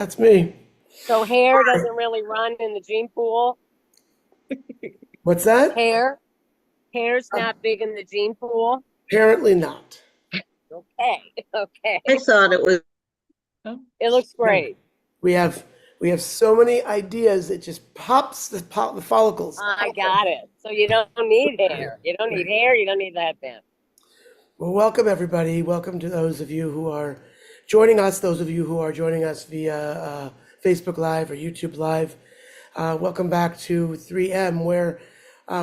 That's me. So hair doesn't really run in the gene pool. What's that? Hair, hair's not big in the gene pool. Apparently not. Okay, I okay. thought it was. It looks No. great. We have we have so many ideas. It just pop the follicles. I got it. So you don't need hair. You don't need hair. You don't need that then. Well, welcome everybody. Welcome to those of you who are joining us. Those of you who are joining us via Facebook Live or YouTube Live. Welcome back to 3M, where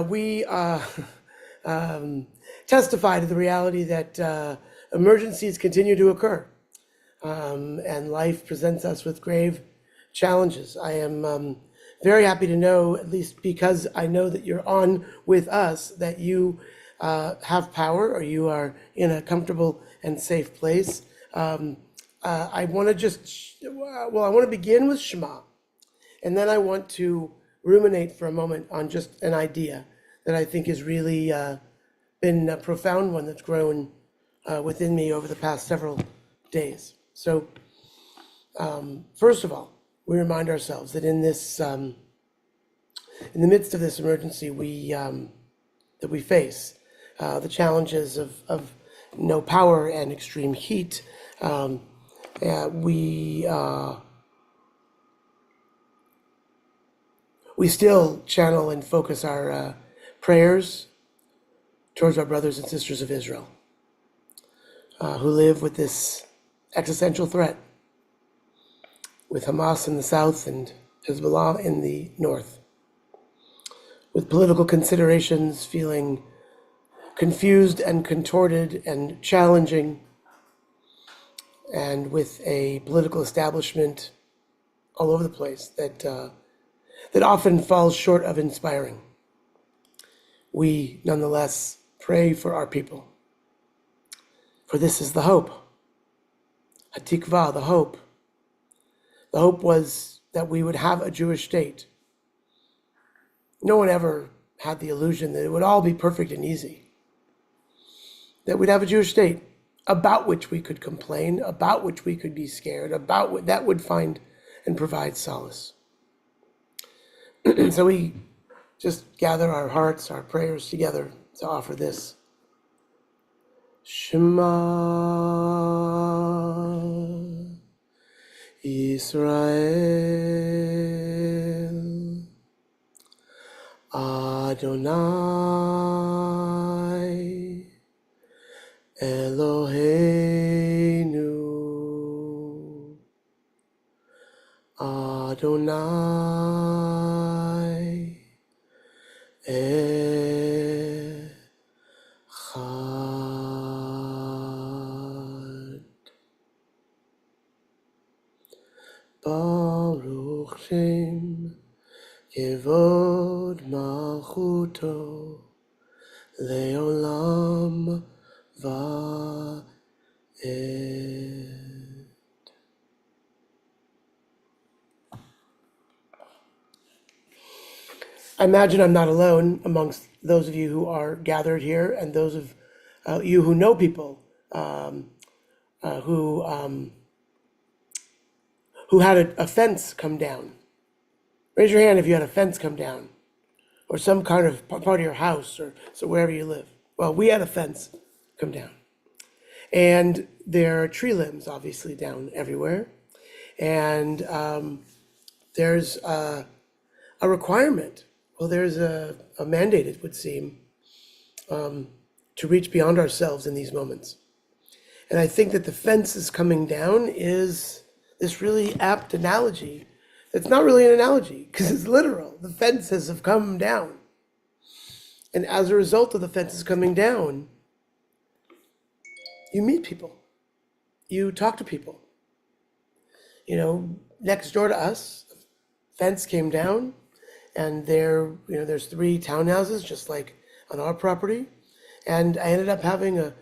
we um, testify to the reality that emergencies continue to occur. And life presents us with grave challenges. I am very happy to know, at least because I know that you're on with us, that you have power or you are in a comfortable and safe place. I want to I want to begin with Shema, and then I want to ruminate for a moment on just an idea that I think has really been a profound one that's grown within me over the past several days. So, first of all, we remind ourselves that in this, in the midst of this emergency, that we face, the challenges of no power and extreme heat, we we still channel and focus our prayers towards our brothers and sisters of Israel, who live with this existential threat, with Hamas in the south and Hezbollah in the north, with political considerations feeling confused and contorted and challenging, and with a political establishment all over the place that often falls short of inspiring. We nonetheless pray for our people, for this is the hope, Hatikvah, the hope. The hope was that we would have a Jewish state. No one ever had the illusion that it would all be perfect and easy, that we'd have a Jewish state about which we could complain, about which we could be scared, about what that would find and provide solace. So we just gather our hearts, our prayers together to offer this. Shema Yisrael Adonai Eloheinu Adonai Echad. Baruch Shem Kevod Malchuto Leolam Va'ed. I imagine I'm not alone amongst those of you who are gathered here, and those of you who know people um, uh, who um, who had a fence come down. Raise your hand if you had a fence come down, or some kind of part of your house, or so wherever you live. Well, we had a fence come down, and there are tree limbs obviously down everywhere, and there's a requirement. Well, there's a mandate, it would seem, to reach beyond ourselves in these moments. And I think that the fence is coming down is this really apt analogy. It's not really an analogy because it's literal. The fences have come down. And as a result of the fences coming down, you meet people, you talk to people. Next door to us, the fence came down, and there's 3 townhouses just like on our property. And I ended up having a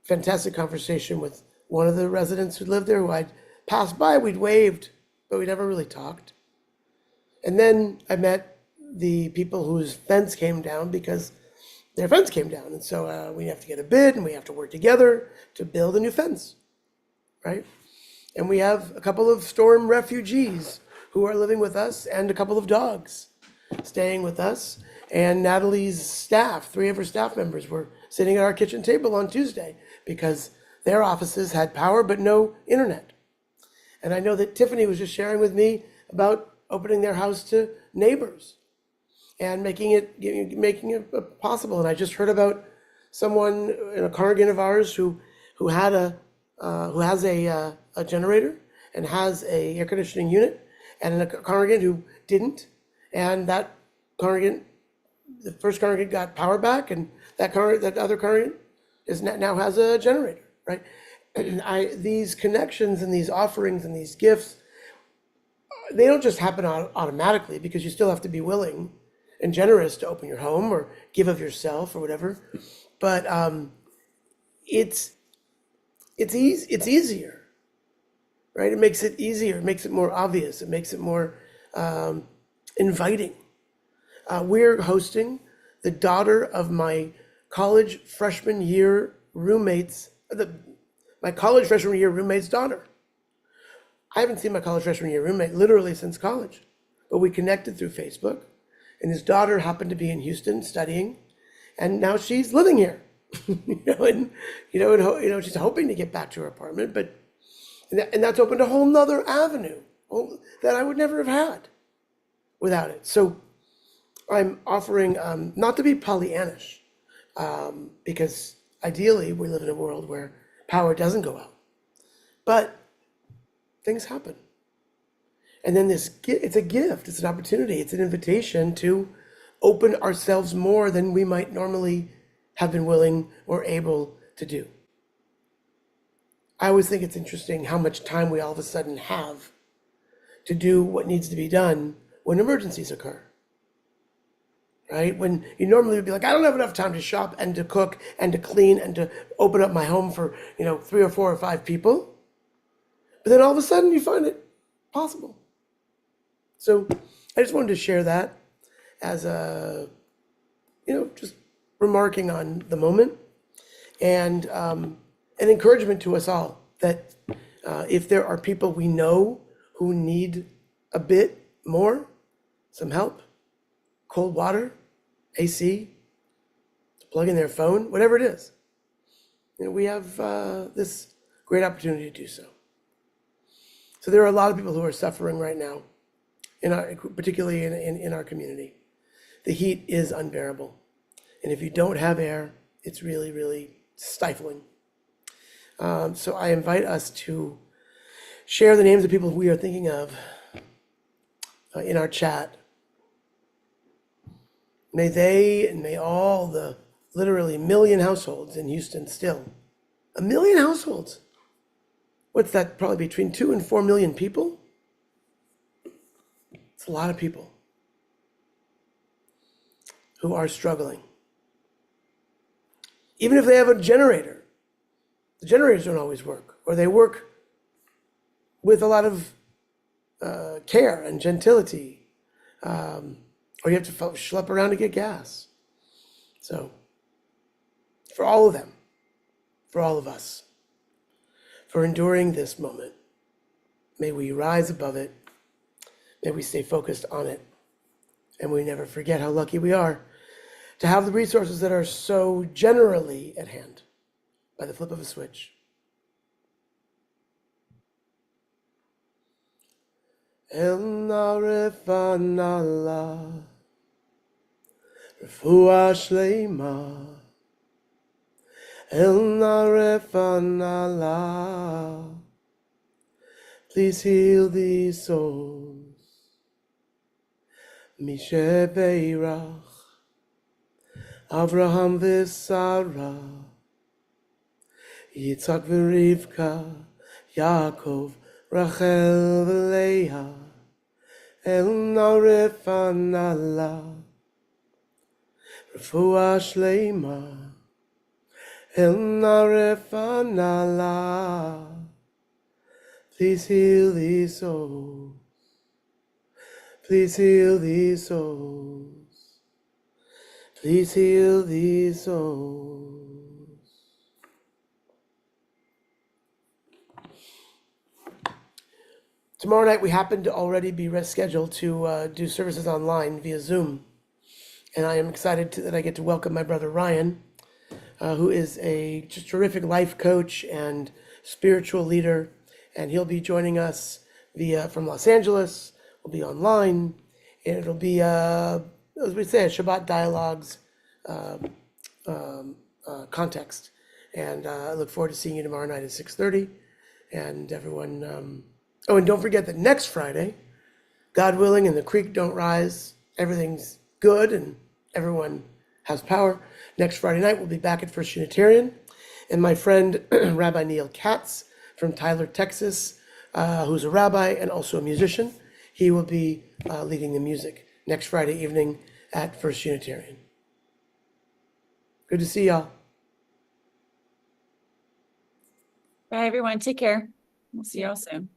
fantastic conversation with one of the residents who lived there, who I'd passed by, we'd waved, but we never really talked. And then I met the people whose fence came down because their fence came down. And so we have to get a bid and we have to work together to build a new fence, right? And we have a couple of storm refugees who are living with us and a couple of dogs staying with us. And Natalie's staff, three of her staff members, were sitting at our kitchen table on Tuesday because their offices had power but no internet. And I know that Tiffany was just sharing with me about opening their house to neighbors and making it possible. And I just heard about someone in a congregant of ours who had who has a generator and has a air conditioning unit, and a congregant who didn't, and that congregant, the first congregant got power back, and that other congregant now has a generator, right? And these connections and these offerings and these gifts, they don't just happen automatically, because you still have to be willing and generous to open your home or give of yourself or whatever. But it's easier, right? It makes it easier. It makes it more obvious. It makes it more inviting. We're hosting the daughter of my college freshman year roommate's daughter. I haven't seen my college freshman year roommate literally since college, but we connected through Facebook, and his daughter happened to be in Houston studying, and now she's living here. And she's hoping to get back to her apartment, and that's opened a whole nother avenue that I would never have had without it. So I'm offering, not to be Pollyannish, because ideally we live in a world where power doesn't go out, but things happen. And then it's a gift, it's an opportunity, it's an invitation to open ourselves more than we might normally have been willing or able to do. I always think it's interesting how much time we all of a sudden have to do what needs to be done when emergencies occur, right? When you normally would be like, I don't have enough time to shop and to cook and to clean and to open up my home for 3 or 4 or 5 people. But then all of a sudden you find it possible. So I just wanted to share that as just remarking on the moment, and an encouragement to us all that if there are people we know who need a bit more, some help, cold water, AC, to plug in their phone, whatever it is, we have this great opportunity to do so. So there are a lot of people who are suffering right now, particularly in our community. The heat is unbearable. And if you don't have air, it's really, really stifling. So I invite us to share the names of people we are thinking of in our chat. May they and may all the literally 1 million households in Houston still, 1 million households. What's that, probably between 2 and 4 million people? It's a lot of people who are struggling. Even if they have a generator, the generators don't always work, or they work with a lot of care and gentility, or you have to schlep around to get gas. So for all of them, for all of us, for enduring this moment, may we rise above it, may we stay focused on it, and we never forget how lucky we are to have the resources that are so generally at hand by the flip of a switch. El narefan Allah, refuah shleima. El narefan Allah, please heal these souls. Mishe beirach, Avraham v'Sarah, Yitzhak v'Rivka, Yaakov, Rachel v'Leah, El narefan Allah, refuah shleima, El narefan Allah, please heal these souls, please heal these souls, please heal these souls. Tomorrow night, we happen to already be scheduled to do services online via Zoom. And I am excited that I get to welcome my brother Ryan, who is a just terrific life coach and spiritual leader. And he'll be joining us from Los Angeles. We'll be online. And it'll be, as we say, a Shabbat Dialogues context. And I look forward to seeing you tomorrow night at 6:30. And everyone, oh, and don't forget that next Friday, God willing, and the creek don't rise, everything's good, and everyone has power. Next Friday night, we'll be back at First Unitarian. And my friend, Rabbi Neil Katz from Tyler, Texas, who's a rabbi and also a musician, he will be leading the music next Friday evening at First Unitarian. Good to see y'all. Bye, everyone. Take care. We'll see y'all soon.